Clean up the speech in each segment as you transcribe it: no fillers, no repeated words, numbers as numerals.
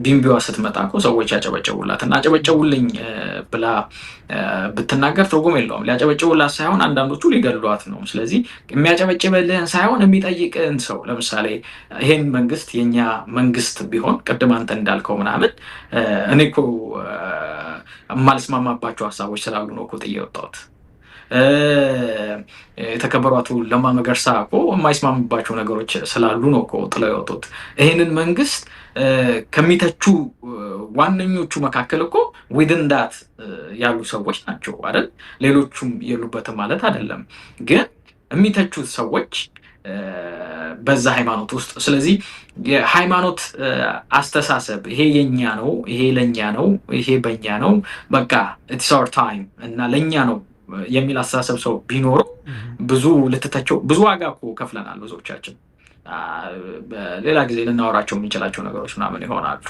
ቢምቢዋ ስትመጣ እኮ ሰዎች ያጨበጨቡላት እና አጨበጨቡልኝ ብላ ብትናገር ትርጉም የለውም። ሊያጨበጭቡላት ሳይሆን አንዳንዶቹ ሊገድሏት ነው። ስለዚህ የሚያጨበጭብልህን ሳይሆን የሚጠይቅህን ሰው ለምሳሌ ይሄን መንግስት የኛ መንግስት ቢሆን ቅድም አንተ እንዳልከው ምናምን እኔ እኮ የማልስማማባቸው ሀሳቦች ስላሉ ነው እኮ ጥዬ የወጣሁት። የተከበሩ አቶ ለማ መገርሳ እኮ የማይስማምባቸው ነገሮች ስላሉ ነው እኮ ጥለው የወጡት። ይሄንን መንግስት ከሚተቹ ዋነኞቹ መካከል እኮ ዊድን ዳት ያሉ ሰዎች ናቸው አይደል? ሌሎቹም የሉበትም ማለት አይደለም፣ ግን የሚተቹት ሰዎች በዛ ሃይማኖት ውስጥ። ስለዚህ የሃይማኖት አስተሳሰብ ይሄ የኛ ነው፣ ይሄ ለኛ ነው፣ ይሄ በኛ ነው፣ በቃ ኢትስ አወር ታይም እና ለኛ ነው የሚል አስተሳሰብ ሰው ቢኖረው ብዙ ልትተቸው ብዙ ዋጋ እኮ ከፍለናል ብዙዎቻችን። በሌላ ጊዜ ልናወራቸው የምንችላቸው ነገሮች ምናምን ይሆናሉ።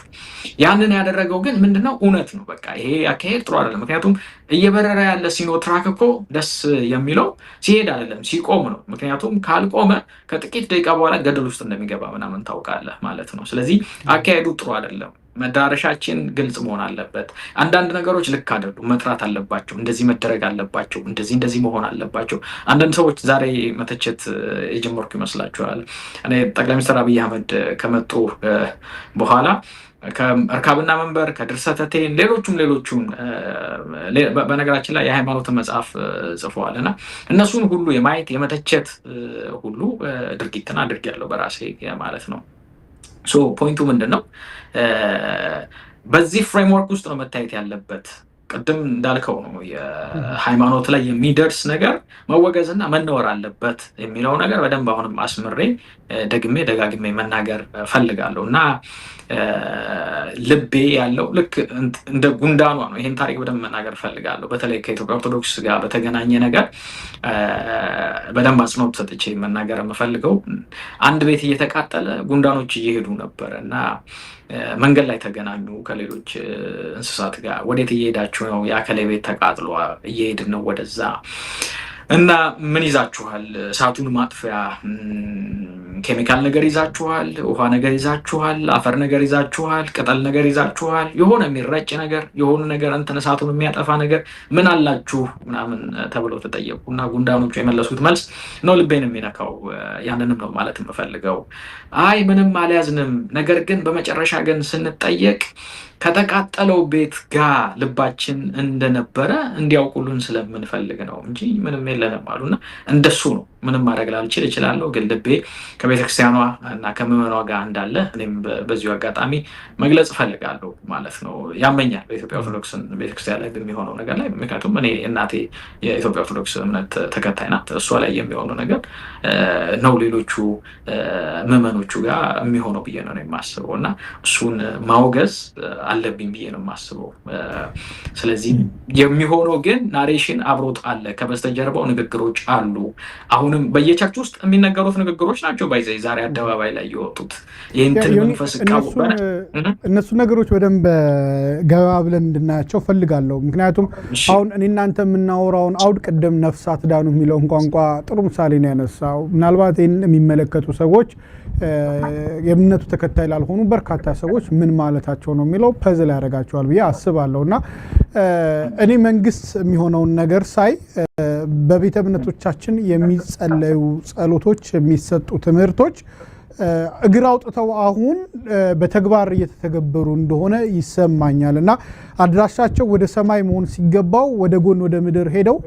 ያንን ያደረገው ግን ምንድነው? እውነት ነው። በቃ ይሄ አካሄድ ጥሩ አይደለም። ምክንያቱም እየበረረ ያለ ሲኖትራክ እኮ ደስ የሚለው ሲሄድ አይደለም ሲቆም ነው። ምክንያቱም ካልቆመ ከጥቂት ደቂቃ በኋላ ገደል ውስጥ እንደሚገባ ምናምን ታውቃለህ ማለት ነው። ስለዚህ አካሄዱ ጥሩ አይደለም። መዳረሻችን ግልጽ መሆን አለበት። አንዳንድ ነገሮች ልክ አይደሉም፣ መጥራት አለባቸው። እንደዚህ መደረግ አለባቸው፣ እንደዚህ መሆን አለባቸው። አንዳንድ ሰዎች ዛሬ መተቸት የጀመርኩ ይመስላችኋል። እኔ ጠቅላይ ሚኒስትር አብይ አህመድ ከመጡ በኋላ ከእርካብና መንበር ከድርሰተቴን ሌሎቹን በነገራችን ላይ የሃይማኖትን መጽሐፍ ጽፈዋል እና እነሱን ሁሉ የማየት የመተቸት ሁሉ ድርጊትን አድርጌያለሁ በራሴ ማለት ነው። ሶ ፖይንቱ ምንድን ነው? በዚህ ፍሬምወርክ ውስጥ ነው መታየት ያለበት። ቅድም እንዳልከው ነው የሃይማኖት ላይ የሚደርስ ነገር መወገዝና መነወር አለበት የሚለው ነገር በደንብ አሁንም አስምሬ ደጋግሜ መናገር ፈልጋለሁ እና ልቤ ያለው ልክ እንደ ጉንዳኗ ነው። ይህን ታሪክ በደንብ መናገር ፈልጋለሁ። በተለይ ከኢትዮጵያ ኦርቶዶክስ ጋር በተገናኘ ነገር በደንብ አጽንኦት ሰጥቼ መናገር የምፈልገው አንድ ቤት እየተቃጠለ ጉንዳኖች እየሄዱ ነበር እና መንገድ ላይ ተገናኙ ከሌሎች እንስሳት ጋር። ወዴት እየሄዳችሁ ነው? የአከሌ ቤት ተቃጥሎ እየሄድን ነው ወደዛ። እና ምን ይዛችኋል? እሳቱን ማጥፊያ ኬሚካል ነገር ይዛችኋል፣ ውሃ ነገር ይዛችኋል፣ አፈር ነገር ይዛችኋል፣ ቅጠል ነገር ይዛችኋል፣ የሆነ የሚረጭ ነገር የሆነ ነገር እንትን እሳቱን የሚያጠፋ ነገር ምን አላችሁ ምናምን ተብለው ተጠየቁ እና ጉንዳኖቹ የመለሱት መልስ ነው ልቤን የሚነካው። ያንንም ነው ማለት የምፈልገው። አይ ምንም አልያዝንም፣ ነገር ግን በመጨረሻ ግን ስንጠየቅ ከተቃጠለው ቤት ጋር ልባችን እንደነበረ እንዲያውቁልን ስለምንፈልግ ነው እንጂ ምንም የለንም አሉና እንደሱ ነው። ምንም ማድረግ ላልችል እችላለሁ፣ ግን ልቤ ከቤተክርስቲያኗ እና ከምዕመኗ ጋር እንዳለ እኔም በዚሁ አጋጣሚ መግለጽ እፈልጋለሁ ማለት ነው። ያመኛል በኢትዮጵያ ኦርቶዶክስ ቤተክርስቲያን ላይ በሚሆነው ነገር ላይ። ምክንያቱም እኔ እናቴ የኢትዮጵያ ኦርቶዶክስ እምነት ተከታይ ናት። እሷ ላይ የሚሆነው ነገር ነው ሌሎቹ ምዕመኖቹ ጋር የሚሆነው ብዬ ነው የማስበው እና እሱን ማውገዝ አለብኝ ብዬ ነው የማስበው። ስለዚህ የሚሆነው ግን ናሬሽን አብሮት አለ፣ ከበስተጀርባው ንግግሮች አሉ። አሁንም በየቸርች ውስጥ የሚነገሩት ንግግሮች ናቸው ባይዘ ዛሬ አደባባይ ላይ የወጡት። ይህንትን መንፈስ እነሱ ነገሮች በደንብ ገባ ብለን እንድናያቸው ፈልጋለሁ። ምክንያቱም አሁን እኔ እናንተ የምናወራውን አውድ ቅድም ነፍሳት ዳኑ የሚለውን ቋንቋ ጥሩ ምሳሌ ነው ያነሳው። ምናልባት ይህን የሚመለከቱ ሰዎች የእምነቱ ተከታይ ላልሆኑ በርካታ ሰዎች ምን ማለታቸው ነው የሚለው ፐዝል ያደርጋቸዋል ብዬ አስባለሁ እና እኔ መንግስት የሚሆነውን ነገር ሳይ በቤተ እምነቶቻችን የሚጸለዩ ጸሎቶች፣ የሚሰጡ ትምህርቶች እግር አውጥተው አሁን በተግባር እየተተገበሩ እንደሆነ ይሰማኛል እና አድራሻቸው ወደ ሰማይ መሆን ሲገባው ወደ ጎን ወደ ምድር ሄደው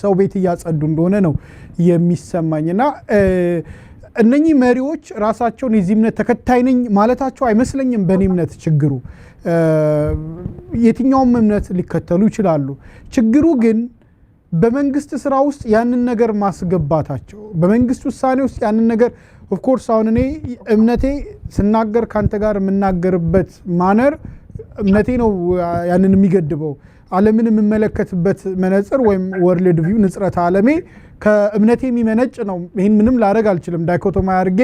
ሰው ቤት እያጸዱ እንደሆነ ነው የሚሰማኝና እነኚህ መሪዎች ራሳቸውን የዚህ እምነት ተከታይ ነኝ ማለታቸው አይመስለኝም። በእኔ እምነት ችግሩ የትኛውም እምነት ሊከተሉ ይችላሉ። ችግሩ ግን በመንግስት ስራ ውስጥ ያንን ነገር ማስገባታቸው፣ በመንግስት ውሳኔ ውስጥ ያንን ነገር ኦፍኮርስ አሁን እኔ እምነቴ ስናገር ካንተ ጋር የምናገርበት ማነር እምነቴ ነው ያንን የሚገድበው። ዓለምን የምመለከትበት መነጽር ወይም ወርልድ ቪው ንጽረተ ዓለሜ ከእምነቴ የሚመነጭ ነው። ይህን ምንም ላደርግ አልችልም። ዳይኮቶማ አድርጌ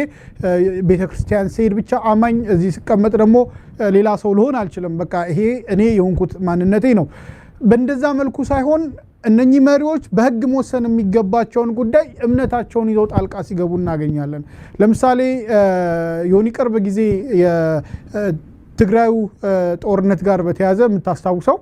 ቤተክርስቲያን ስሄድ ብቻ አማኝ፣ እዚህ ስቀመጥ ደግሞ ሌላ ሰው ልሆን አልችልም። በቃ ይሄ እኔ የሆንኩት ማንነቴ ነው። በእንደዛ መልኩ ሳይሆን እነኚህ መሪዎች በህግ መወሰን የሚገባቸውን ጉዳይ እምነታቸውን ይዘው ጣልቃ ሲገቡ እናገኛለን። ለምሳሌ የሆነ ቅርብ ጊዜ ትግራዩ ጦርነት ጋር በተያዘ የምታስታውሰው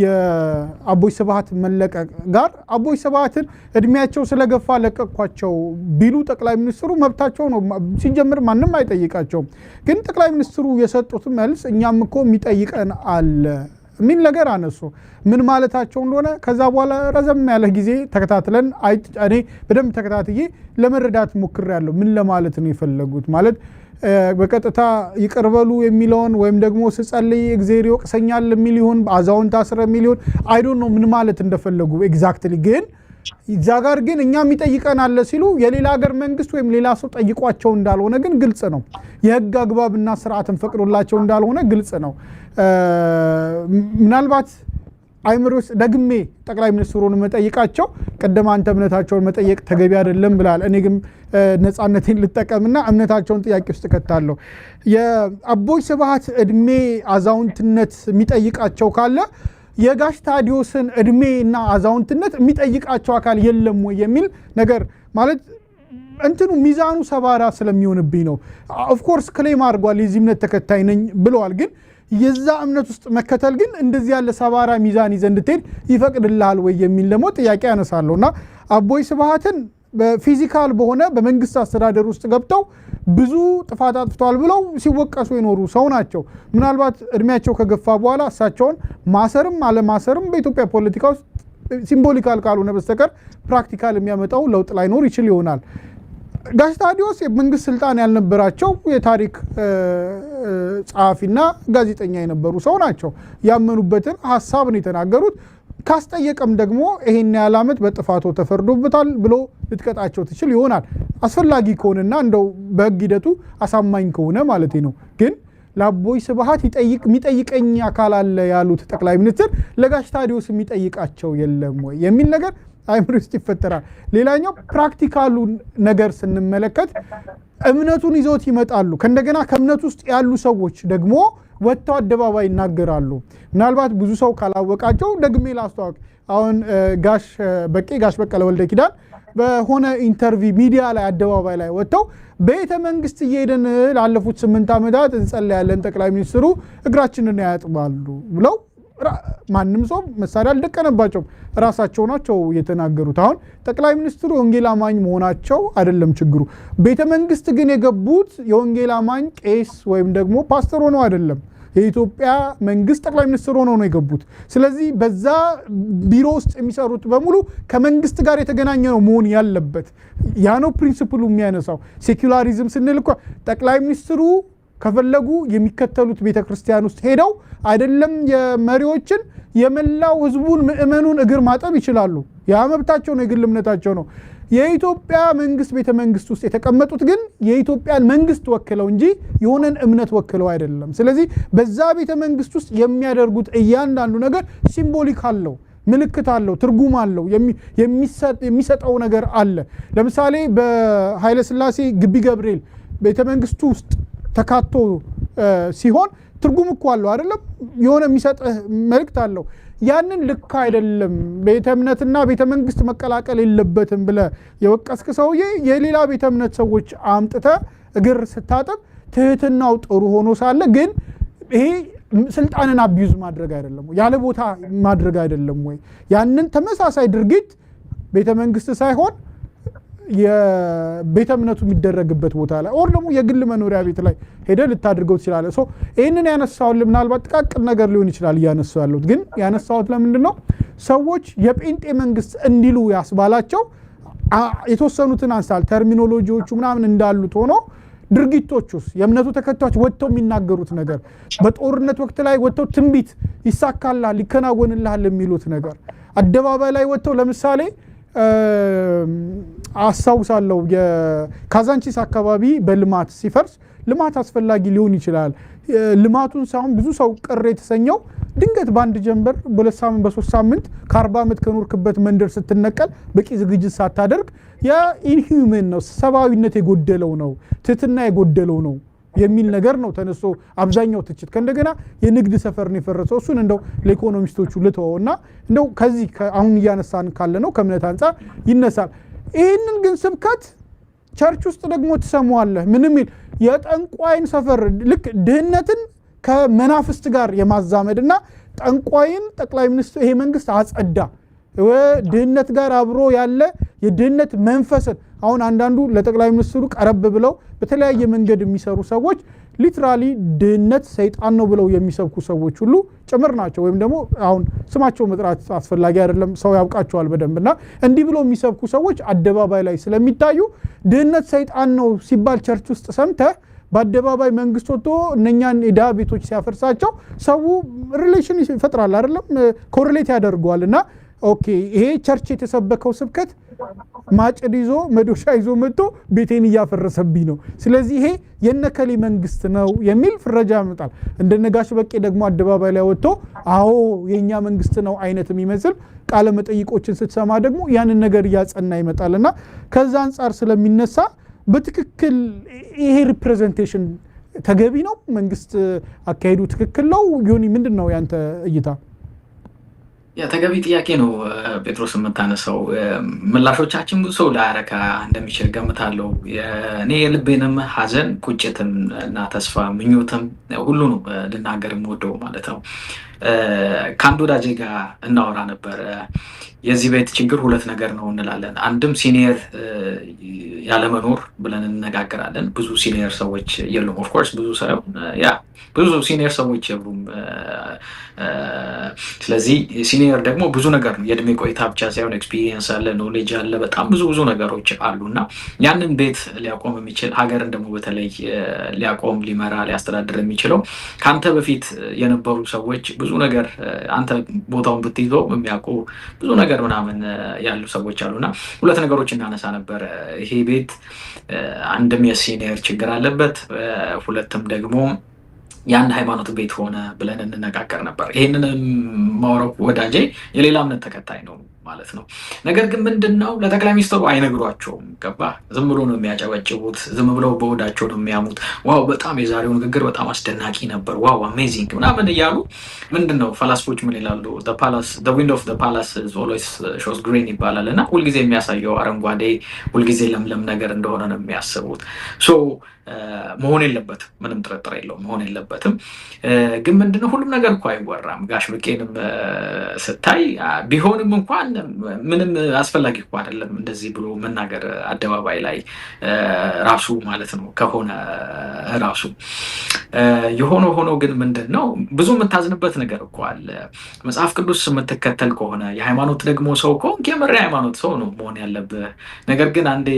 የአቦይ ስብሃት መለቀቅ ጋር አቦይ ስብሃትን እድሜያቸው ስለገፋ ለቀቅኳቸው ቢሉ ጠቅላይ ሚኒስትሩ መብታቸው ነው። ሲጀምር ማንም አይጠይቃቸውም። ግን ጠቅላይ ሚኒስትሩ የሰጡት መልስ እኛም እኮ የሚጠይቀን አለ ምን ነገር አነሱ። ምን ማለታቸው እንደሆነ ከዛ በኋላ ረዘም ያለ ጊዜ ተከታትለን እኔ በደንብ ተከታትዬ ለመረዳት ሞክሬያለሁ። ምን ለማለት ነው የፈለጉት? ማለት በቀጥታ ይቅርበሉ የሚለውን ወይም ደግሞ ስጸልይ እግዚአብሔር ይወቅሰኛል የሚል ይሁን አዛውንት አስረ ሚሊዮን አይ ዶንት ኖ ምን ማለት እንደፈለጉ ኤግዛክትሊ። ግን እዛ ጋር ግን እኛም ይጠይቀናል ሲሉ የሌላ ሀገር መንግስት ወይም ሌላ ሰው ጠይቋቸው እንዳልሆነ ግን ግልጽ ነው። የህግ አግባብና ስርዓትን ፈቅዶላቸው እንዳልሆነ ግልጽ ነው። ምናልባት አይምሮስ ደግሜ ጠቅላይ ሚኒስትሩን መጠይቃቸው ቀደም አንተ እምነታቸውን መጠየቅ ተገቢ አይደለም ብላል። እኔ ግን ነፃነቴን ልጠቀምና እምነታቸውን ጥያቄ ውስጥ ከተታለሁ። የአቦይ ስብሃት እድሜ አዛውንትነት የሚጠይቃቸው ካለ የጋሽ ታዲዮስን እድሜና አዛውንትነት የሚጠይቃቸው አካል የለም ወይ የሚል ነገር ማለት እንትኑ ሚዛኑ ሰባራ ስለሚሆንብኝ ነው። ኦፍ ኮርስ ክሌም አድርጓል የዚህ እምነት ተከታይ ነኝ ብለዋል። ግን የዛ እምነት ውስጥ መከተል ግን እንደዚህ ያለ ሰባራ ሚዛን ይዘህ እንድትሄድ ይፈቅድልሃል ወይ የሚል ደግሞ ጥያቄ ያነሳለሁና አቦይ ስብሃትን በፊዚካል በሆነ በመንግስት አስተዳደር ውስጥ ገብተው ብዙ ጥፋት አጥፍተዋል ብለው ሲወቀሱ የኖሩ ሰው ናቸው። ምናልባት እድሜያቸው ከገፋ በኋላ እሳቸውን ማሰርም አለማሰርም በኢትዮጵያ ፖለቲካ ውስጥ ሲምቦሊካል ካልሆነ በስተቀር ፕራክቲካል የሚያመጣው ለውጥ ላይኖር ይችል ይሆናል። ጋሽ ታዲዮስ የመንግስት ስልጣን ያልነበራቸው የታሪክ ጸሐፊና ጋዜጠኛ የነበሩ ሰው ናቸው። ያመኑበትን ሐሳብ ነው የተናገሩት። ካስጠየቀም ደግሞ ይሄን ያህል ዓመት በጥፋቶ ተፈርዶበታል ብሎ ልትቀጣቸው ትችል ይሆናል አስፈላጊ ከሆነና እንደው በህግ ሂደቱ አሳማኝ ከሆነ ማለት ነው። ግን ለአቦይ ስብሃት የሚጠይቀኝ አካል አለ ያሉት ጠቅላይ ሚኒስትር ለጋሽ ታዲዮስ የሚጠይቃቸው የለም ወይ የሚል ነገር አይምሮ ውስጥ ይፈጠራል። ሌላኛው ፕራክቲካሉ ነገር ስንመለከት እምነቱን ይዘውት ይመጣሉ። ከእንደገና ከእምነት ውስጥ ያሉ ሰዎች ደግሞ ወጥተው አደባባይ ይናገራሉ። ምናልባት ብዙ ሰው ካላወቃቸው ደግሜ ላስተዋወቅ። አሁን ጋሽ በቀለ ወልደ ኪዳን በሆነ ኢንተርቪው ሚዲያ ላይ አደባባይ ላይ ወጥተው ቤተ መንግስት እየሄድን ላለፉት 8 ዓመታት እንጸልያለን ጠቅላይ ሚኒስትሩ እግራችንን ያጥባሉ ብለው ማንም ሰው መሳሪያ አልደቀነባቸውም። ራሳቸው ናቸው የተናገሩት። አሁን ጠቅላይ ሚኒስትሩ የወንጌል አማኝ መሆናቸው አይደለም ችግሩ። ቤተ መንግስት ግን የገቡት የወንጌል አማኝ ቄስ ወይም ደግሞ ፓስተር ሆነው አይደለም። የኢትዮጵያ መንግስት ጠቅላይ ሚኒስትር ሆነው ነው የገቡት። ስለዚህ በዛ ቢሮ ውስጥ የሚሰሩት በሙሉ ከመንግስት ጋር የተገናኘ ነው መሆን ያለበት። ያ ነው ፕሪንሲፕሉ የሚያነሳው። ሴኩላሪዝም ስንል እኮ ጠቅላይ ሚኒስትሩ ከፈለጉ የሚከተሉት ቤተክርስቲያን ውስጥ ሄደው አይደለም የመሪዎችን የመላው ህዝቡን ምእመኑን እግር ማጠብ ይችላሉ። ያ መብታቸው ነው፣ የግል እምነታቸው ነው። የኢትዮጵያ መንግስት ቤተ መንግስት ውስጥ የተቀመጡት ግን የኢትዮጵያን መንግስት ወክለው እንጂ የሆነን እምነት ወክለው አይደለም። ስለዚህ በዛ ቤተ መንግስት ውስጥ የሚያደርጉት እያንዳንዱ ነገር ሲምቦሊክ አለው፣ ምልክት አለው፣ ትርጉም አለው፣ የሚሰጠው ነገር አለ። ለምሳሌ በኃይለ ሥላሴ ግቢ ገብርኤል ቤተ መንግስቱ ውስጥ ተካቶ ሲሆን ትርጉም እኮ አለው አይደለም? የሆነ የሚሰጥህ መልእክት አለው። ያንን ልክ አይደለም ቤተ እምነትና ቤተ መንግስት መቀላቀል የለበትም ብለህ የወቀስክ ሰውዬ የሌላ ቤተ እምነት ሰዎች አምጥተህ እግር ስታጠብ ትህትናው ጥሩ ሆኖ ሳለ ግን ይሄ ስልጣንን አቢዩዝ ማድረግ አይደለም ወይ? ያለ ቦታ ማድረግ አይደለም ወይ? ያንን ተመሳሳይ ድርጊት ቤተ መንግስት ሳይሆን የቤተ እምነቱ የሚደረግበት ቦታ ላይ ኦር ደግሞ የግል መኖሪያ ቤት ላይ ሄደህ ልታድርገው ትችላለህ። ይህንን ያነሳሁት ምናልባት ጥቃቅን ነገር ሊሆን ይችላል እያነሳሁ ያለሁት፣ ግን ያነሳሁት ለምንድን ነው ሰዎች የጴንጤ መንግስት እንዲሉ ያስባላቸው የተወሰኑትን አንሳል ተርሚኖሎጂዎቹ ምናምን እንዳሉት ሆኖ ድርጊቶቹስ የእምነቱ ተከታዮች ወጥተው የሚናገሩት ነገር በጦርነት ወቅት ላይ ወጥተው ትንቢት ይሳካልሃል ይከናወንልሃል የሚሉት ነገር አደባባይ ላይ ወጥተው ለምሳሌ አስታውሳለሁ የካዛንቺስ አካባቢ በልማት ሲፈርስ ልማት አስፈላጊ ሊሆን ይችላል። ልማቱን ሳይሆን ብዙ ሰው ቅር የተሰኘው ድንገት በአንድ ጀንበር በ2 ሳምንት በ3 ሳምንት ከ40 ዓመት ከኖርክበት መንደር ስትነቀል በቂ ዝግጅት ሳታደርግ የኢንሂውመን ነው፣ ሰብአዊነት የጎደለው ነው፣ ትህትና የጎደለው ነው የሚል ነገር ነው ተነስቶ አብዛኛው ትችት። ከእንደገና የንግድ ሰፈር ነው የፈረሰው። እሱን እንደው ለኢኮኖሚስቶቹ ልተወውና እንደው ከዚህ አሁን እያነሳን ካለ ነው ከእምነት አንፃር ይነሳል። ይህንን ግን ስብከት ቸርች ውስጥ ደግሞ ትሰማዋለህ። ምንም የጠንቋይን ሰፈር ልክ ድህነትን ከመናፍስት ጋር የማዛመድና ጠንቋይን ጠቅላይ ሚኒስትሩ ይሄ መንግስት አጸዳ ድህነት ጋር አብሮ ያለ የድህነት መንፈስን አሁን አንዳንዱ ለጠቅላይ ሚኒስትሩ ቀረብ ብለው በተለያየ መንገድ የሚሰሩ ሰዎች ሊትራሊ ድህነት ሰይጣን ነው ብለው የሚሰብኩ ሰዎች ሁሉ ጭምር ናቸው። ወይም ደግሞ አሁን ስማቸው መጥራት አስፈላጊ አይደለም፣ ሰው ያውቃቸዋል በደንብና እንዲህ ብለው የሚሰብኩ ሰዎች አደባባይ ላይ ስለሚታዩ ድህነት ሰይጣን ነው ሲባል ቸርች ውስጥ ሰምተህ በአደባባይ መንግስት ወጥቶ እነኛን የድሃ ቤቶች ሲያፈርሳቸው ሰው ሪሌሽን ይፈጥራል አይደለም፣ ኮሪሌት ያደርገዋልና ኦኬ ይሄ ቸርች የተሰበከው ስብከት ማጭድ ይዞ መዶሻ ይዞ መጥቶ ቤቴን እያፈረሰብኝ ነው፣ ስለዚህ ይሄ የነከሊ መንግስት ነው የሚል ፍረጃ ያመጣል። እንደነጋሽ በቄ ደግሞ አደባባይ ላይ ወጥቶ አዎ የኛ መንግስት ነው አይነት የሚመስል ቃለ መጠይቆችን ስትሰማ ደግሞ ያንን ነገር እያጸና ይመጣልና ከዛ አንፃር ስለሚነሳ በትክክል ይሄ ሪፕሬዘንቴሽን ተገቢ ነው? መንግስት አካሄዱ ትክክል ነው? ዮኒ ምንድነው ያንተ እይታ? ተገቢ ጥያቄ ነው ጴጥሮስ የምታነሳው። ምላሾቻችን ብዙ ሰው ላያረካ እንደሚችል ገምታለሁ። እኔ የልቤንም ሐዘን ቁጭትም እና ተስፋ ምኞትም ሁሉ ነው ልናገር የምወደው ማለት ነው። ከአንድ ወዳጄ ጋር እናወራ ነበር። የዚህ ቤት ችግር ሁለት ነገር ነው እንላለን። አንድም ሲኒየር ያለመኖር ብለን እንነጋገራለን። ብዙ ሲኒየር ሰዎች የሉም። ኦፍኮርስ ብዙ ሲኒየር ሰዎች የሉም። ስለዚህ ሲኒየር ደግሞ ብዙ ነገር ነው። የእድሜ ቆይታ ብቻ ሳይሆን ኤክስፒሪየንስ አለ፣ ኖሌጅ አለ፣ በጣም ብዙ ነገሮች አሉ እና ያንን ቤት ሊያቆም የሚችል ሀገርን ደግሞ በተለይ ሊያቆም ሊመራ ሊያስተዳድር የሚችለው ከአንተ በፊት የነበሩ ሰዎች ብዙ ነገር አንተ ቦታውን ብትይዘው የሚያውቁ ብዙ ነገር ምናምን ያሉ ሰዎች አሉና ሁለት ነገሮች እናነሳ ነበር። ይሄ ቤት አንድም የሲኒየር ችግር አለበት፣ ሁለትም ደግሞ የአንድ ሃይማኖት ቤት ሆነ ብለን እንነጋገር ነበር። ይህንን ማውራው ወዳጄ የሌላ እምነት ተከታይ ነው ማለት ነው። ነገር ግን ምንድነው ለጠቅላይ ሚኒስትሩ አይነግሯቸውም። ገባ? ዝም ብሎ ነው የሚያጨበጭቡት፣ ዝም ብለው በወዳቸው ነው የሚያሙት። ዋው በጣም የዛሬው ንግግር በጣም አስደናቂ ነበር፣ ዋው አሜዚንግ ምናምን እያሉ ምንድነው ፈላስፎች ምን ይላሉ? the wind of the palace is always shows green ይባላል እና ሁልጊዜ የሚያሳየው አረንጓዴ ሁልጊዜ ለምለም ነገር እንደሆነ ነው የሚያስቡት። መሆን የለበትም፣ ምንም ጥርጥር የለውም፣ መሆን የለበትም። ግን ምንድነው ሁሉም ነገር እኮ አይወራም። ጋሽ ብቄንም ስታይ ቢሆንም እንኳን ምንም አስፈላጊ እኮ አይደለም እንደዚህ ብሎ መናገር አደባባይ ላይ ራሱ ማለት ነው። ከሆነ ራሱ የሆነ ሆኖ ግን ምንድነው ብዙ የምታዝንበት ነገር እኮ አለ። መጽሐፍ ቅዱስ የምትከተል ከሆነ የሃይማኖት ደግሞ ሰው ከሆንክ የምር ሃይማኖት ሰው ነው መሆን ያለብህ። ነገር ግን አንዴ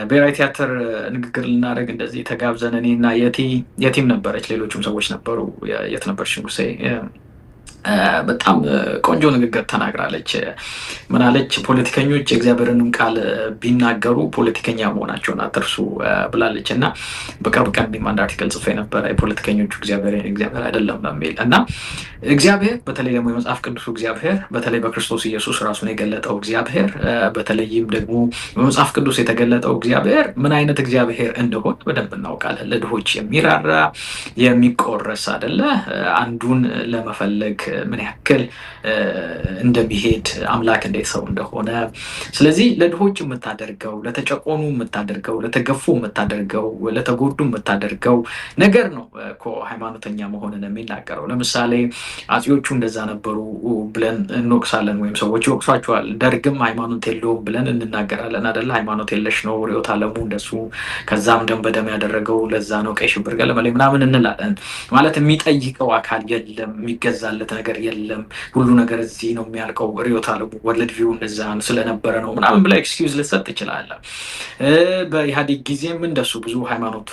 ብሔራዊ ቲያትር ንግግር ልናደርግ እንደዚህ ተጋብዘን እኔና የቲም ነበረች፣ ሌሎችም ሰዎች ነበሩ። የት ነበርሽ ንጉሴ? በጣም ቆንጆ ንግግር ተናግራለች። ምናለች? ፖለቲከኞች የእግዚአብሔርንም ቃል ቢናገሩ ፖለቲከኛ መሆናቸውን አትርሱ ብላለች። እና በቅርብ ቀን አንድ አርቲክል ጽፌ ነበረ የፖለቲከኞቹ እግዚአብሔር አይደለም በሚል እና እግዚአብሔር በተለይ ደግሞ የመጽሐፍ ቅዱሱ እግዚአብሔር በተለይ በክርስቶስ ኢየሱስ ራሱን የገለጠው እግዚአብሔር በተለይም ደግሞ በመጽሐፍ ቅዱስ የተገለጠው እግዚአብሔር ምን አይነት እግዚአብሔር እንደሆነ በደንብ እናውቃለን። ለድሆች የሚራራ የሚቆረስ አይደለ፣ አንዱን ለመፈለግ ምን ያክል እንደሚሄድ አምላክ እንዴት ሰው እንደሆነ። ስለዚህ ለድሆች የምታደርገው፣ ለተጨቆኑ የምታደርገው፣ ለተገፉ የምታደርገው፣ ለተጎዱ የምታደርገው ነገር ነው እኮ ሃይማኖተኛ መሆንን የሚናገረው። ለምሳሌ አጼዎቹ እንደዛ ነበሩ ብለን እንወቅሳለን፣ ወይም ሰዎች ይወቅሷቸዋል። ደርግም ሃይማኖት የለውም ብለን እንናገራለን አይደለ? ሃይማኖት የለሽ ነው ርዕዮተ ዓለሙ እንደሱ፣ ከዛም ደም በደም ያደረገው ለዛ ነው ቀይ ሽብር ገለመሌ ምናምን እንላለን። ማለት የሚጠይቀው አካል የለም፣ የሚገዛለት ነገር የለም፣ ሁሉ ነገር እዚህ ነው የሚያልቀው፣ ርዕዮተ ዓለሙ ወርልድ ቪው እንደዛ ስለነበረ ነው ምናምን ብላ ኤክስኪውዝ ልሰጥ ትችላለህ። በኢህአዴግ ጊዜም እንደሱ ብዙ ሃይማኖቱ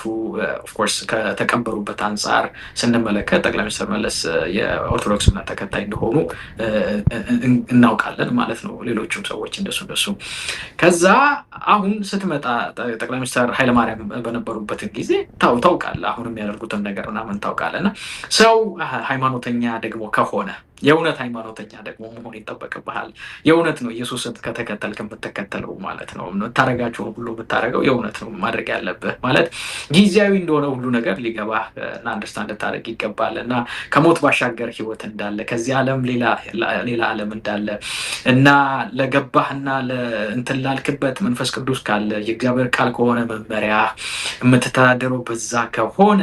ኦፍኮርስ ከተቀበሩበት አንጻር ስንመለከት ጠቅላይ ሚኒስትር መለስ የኦርቶዶክስ እምነት ተከታይ እንደሆኑ እናውቃለን ማለት ነው። ሌሎችም ሰዎች እንደሱ ከዛ አሁን ስትመጣ ጠቅላይ ሚኒስትር ኃይለማርያም በነበሩበት ጊዜ ታውቃለህ፣ አሁን የሚያደርጉትን ነገር ምናምን ታውቃለህ። እና ሰው ሃይማኖተኛ ደግሞ ከሆነ የእውነት ሃይማኖተኛ ደግሞ መሆን ይጠበቅብሃል። የእውነት ነው ኢየሱስን ከተከተልክ የምትከተለው ማለት ነው። የምታረጋቸው ሁሉ የምታረገው የእውነት ነው ማድረግ ያለብህ ማለት ጊዜያዊ እንደሆነ ሁሉ ነገር ሊገባህ እና አንደርስታንድ ልታደርግ ይገባል። እና ከሞት ባሻገር ህይወት እንዳለ፣ ከዚህ ዓለም ሌላ ዓለም እንዳለ እና ለገባህና እንትን ላልክበት መንፈስ ቅዱስ ካለ የእግዚአብሔር ቃል ከሆነ መመሪያ የምትተዳደረው በዛ ከሆነ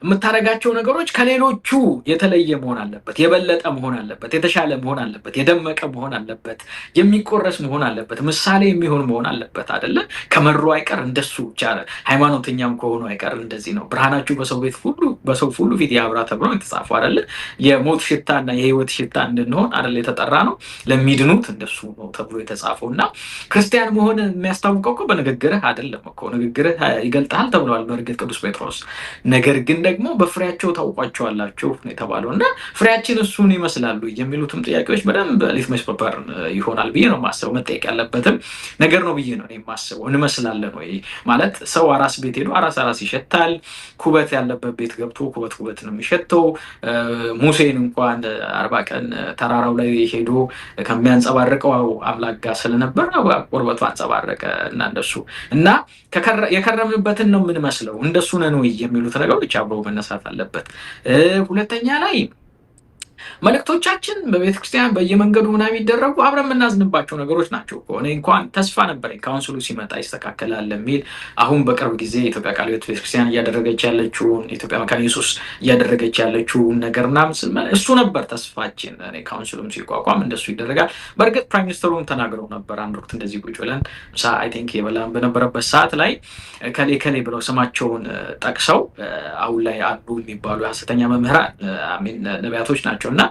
የምታደርጋቸው ነገሮች ከሌሎቹ የተለየ መሆን አለበት፣ የበለጠ መሆን አለበት፣ የተሻለ መሆን አለበት፣ የደመቀ መሆን አለበት፣ የሚቆረስ መሆን አለበት፣ ምሳሌ የሚሆን መሆን አለበት አይደለ? ከመሩ አይቀር እንደሱ ብቻ ሃይማኖተኛም ከሆኑ አይቀር እንደዚህ ነው። ብርሃናችሁ በሰው ሁሉ ፊት ያብራ ተብሎ የተጻፈው አይደለ? የሞት ሽታ እና የህይወት ሽታ እንድንሆን አይደለ የተጠራ ነው። ለሚድኑት እንደሱ ነው ተብሎ የተጻፈው እና ክርስቲያን መሆን የሚያስታውቀው እኮ በንግግርህ አይደለም እኮ። ንግግርህ ይገልጣል ተብለዋል በእርግጥ ቅዱስ ጴጥሮስ። ነገር ግን ደግሞ በፍሬያቸው ታውቋቸዋላችሁ የተባለው እና ፍሬያችን እሱን ይመስላሉ የሚሉትም ጥያቄዎች በደንብ ሊትመስ ፔፐር ይሆናል ብዬ ነው የማስበው። መጠየቅ ያለበትም ነገር ነው ብዬ ነው የማስበው። እንመስላለን ወይ ማለት ሰው አራስ ቤት ሄዶ አራስ ይሸታል። ኩበት ያለበት ቤት ገብቶ ኩበት ነው የሚሸተው። ሙሴን እንኳን 40 ቀን ተራራው ላይ ሄዶ ከሚያንጸባርቀው አምላክ ጋር ስለነበር ቁርበቱ አንጸባረቀ እና እንደሱ እና የከረምንበትን ነው የምንመስለው። እንደሱ ነን ወይ የሚሉት ነገሮች አብረው መነሳት አለበት። ሁለተኛ ላይ መልእክቶቻችን በቤተክርስቲያን በየመንገዱ ምናምን የሚደረጉ አብረን የምናዝንባቸው ነገሮች ናቸው። እኔ እንኳን ተስፋ ነበረኝ ካውንስሉ ሲመጣ ይስተካከላል የሚል። አሁን በቅርብ ጊዜ ኢትዮጵያ ቃለ ሕይወት ቤተክርስቲያን እያደረገች ያለችውን ኢትዮጵያ መካነ ኢየሱስ እያደረገች ያለችውን ነገር ምናምን እሱ ነበር ተስፋችን። እኔ ካውንስሉም ሲቋቋም እንደሱ ይደረጋል። በእርግጥ ፕራይም ሚኒስትሩም ተናግረው ነበር አንድ ወቅት እንደዚህ ቁጭ ብለን ምሳ አይ ቲንክ የበላን በነበረበት ሰዓት ላይ ከሌ ብለው ስማቸውን ጠቅሰው አሁን ላይ አሉ የሚባሉ የሐሰተኛ መምህራን ነቢያቶች ናቸው እና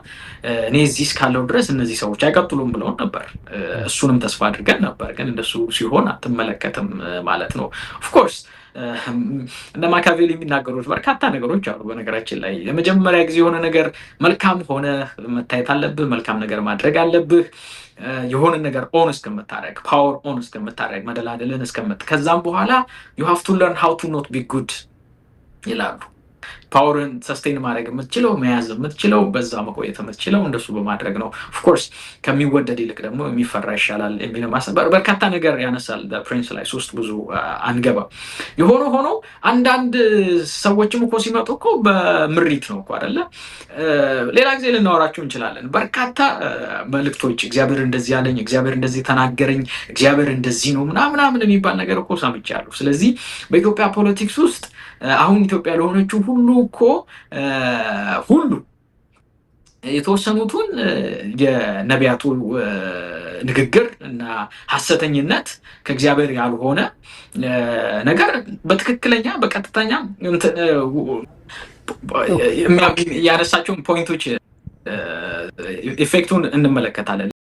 እኔ እዚህ እስካለው ድረስ እነዚህ ሰዎች አይቀጥሉም ብለውን ነበር። እሱንም ተስፋ አድርገን ነበር። ግን እንደሱ ሲሆን አትመለከትም ማለት ነው። ኦፍኮርስ እነ ማካቬሊ የሚናገሩት በርካታ ነገሮች አሉ። በነገራችን ላይ የመጀመሪያ ጊዜ የሆነ ነገር መልካም ሆነ መታየት አለብህ። መልካም ነገር ማድረግ አለብህ። የሆነ ነገር ኦን እስከምታደርግ ፓወር ኦን እስከምታደርግ መደላደልን ከዛም በኋላ you have to learn how to not be good ይላሉ። ፓወርን ሰስቴን ማድረግ የምትችለው መያዝ የምትችለው በዛ መቆየት የምትችለው እንደሱ በማድረግ ነው። ኦፍኮርስ ከሚወደድ ይልቅ ደግሞ የሚፈራ ይሻላል የሚል በርካታ ነገር ያነሳል ፕሪንስ ላይ። ሶስት ብዙ አንገባ። የሆነ ሆኖ አንዳንድ ሰዎችም እኮ ሲመጡ እኮ በምሪት ነው እኮ አይደለ? ሌላ ጊዜ ልናወራቸው እንችላለን። በርካታ መልእክቶች እግዚአብሔር እንደዚህ ያለኝ፣ እግዚአብሔር እንደዚህ ተናገረኝ፣ እግዚአብሔር እንደዚህ ነው ምናምን የሚባል ነገር እኮ ሰምቻለሁ። ስለዚህ በኢትዮጵያ ፖለቲክስ ውስጥ አሁን ኢትዮጵያ ለሆነችው ሁሉ እኮ ሁሉ የተወሰኑትን የነቢያቱ ንግግር እና ሐሰተኝነት ከእግዚአብሔር ያልሆነ ነገር በትክክለኛ በቀጥተኛ ያነሳቸውን ፖይንቶች ኢፌክቱን እንመለከታለን።